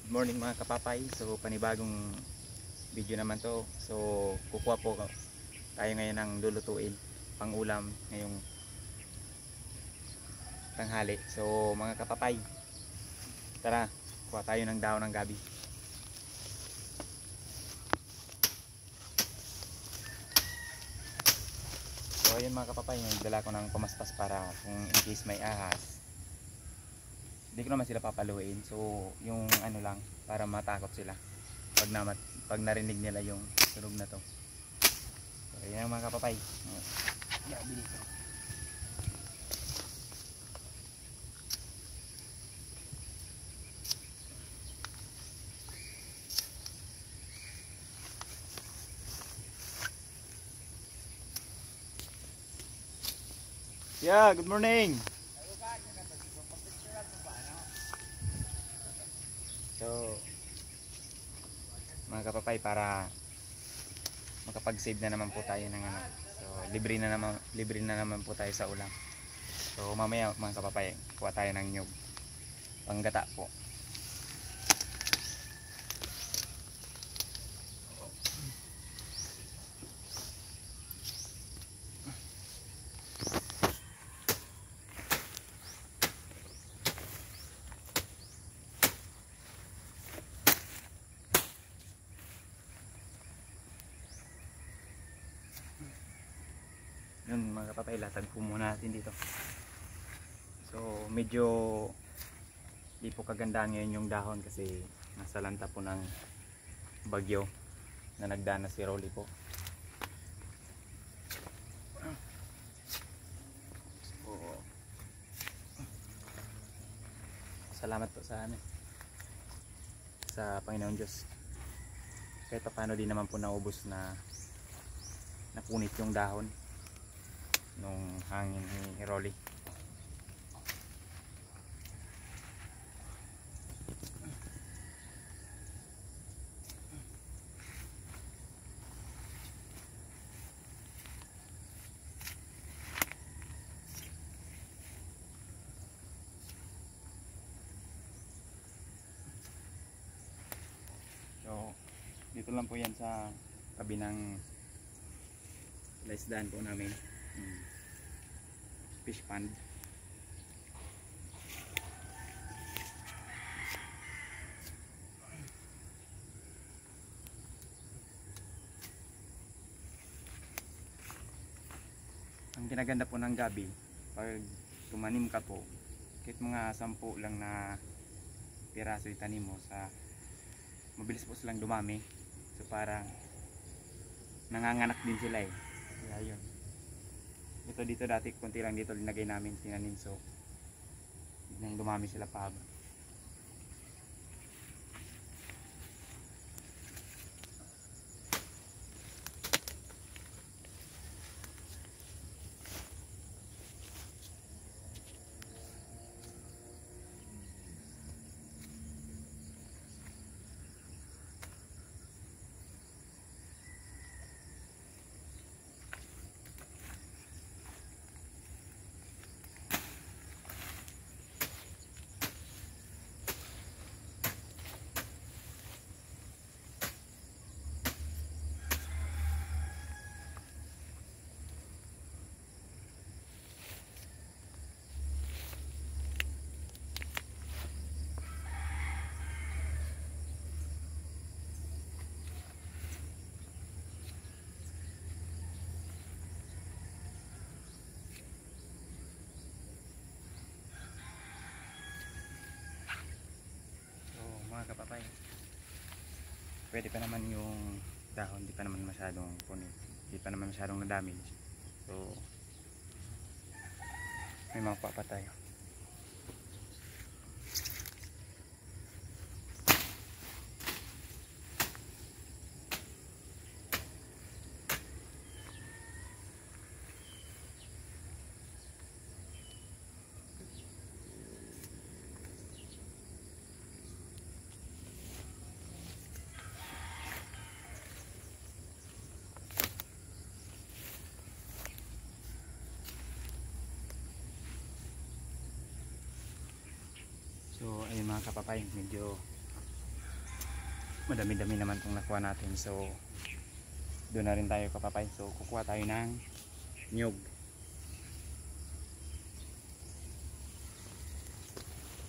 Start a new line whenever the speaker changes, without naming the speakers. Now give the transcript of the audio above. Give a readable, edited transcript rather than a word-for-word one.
Good morning mga kapapay. So panibagong video naman to. So kukuha po tayo ngayon ng lulutuin pang ulam ngayong tanghali. So mga kapapay, tara, kuha tayo ng dahon ng gabi. So ayun mga kapapay, nagdala ko ng pamaspas para kung in case may ahas, hindi ko naman sila papaluin. So yung ano lang, para matakot sila pag narinig nila yung sunog na to. So ayan mga kapapay, gabi dito. Yeah, good morning. So mga kapapay, para makapag-save na naman po tayo ng ano. So libre na naman po tayo sa ulam. So mamaya mga kapapay, kuha tayo ng nyug, panggata po. Yun mga kapapay, latag po muna natin dito. So medyo di po kagandahan ngayon yung dahon kasi nasa lanta po ng bagyo na nagdana si Rolly po. So, salamat po sa Panginoon Diyos. Kahit paano din naman po naubos na napunit yung dahon nung hangin ni Rolly. So dito lang po yan sa tabi ng laisdaan po namin, fish pond. Ang ginaganda po ng gabi, pag tumanim ka po, kahit mga 10 lang na piraso itanim mo, mabilis po silang dumami. So parang nanganganak din sila eh. Kaya yun. Dito dati konti lang dito linagay namin, tinanim. So nang dumami sila pa. Mga kapapay, pwede pa naman yung dahon, di pa naman masyadong punit, di pa naman masyadong na-damage. So may mga papa tayo. So ayun mga kapapay, medyo madami-dami naman itong nakuha natin. So doon na rin tayo kapapay. So kukuha tayo ng nyug.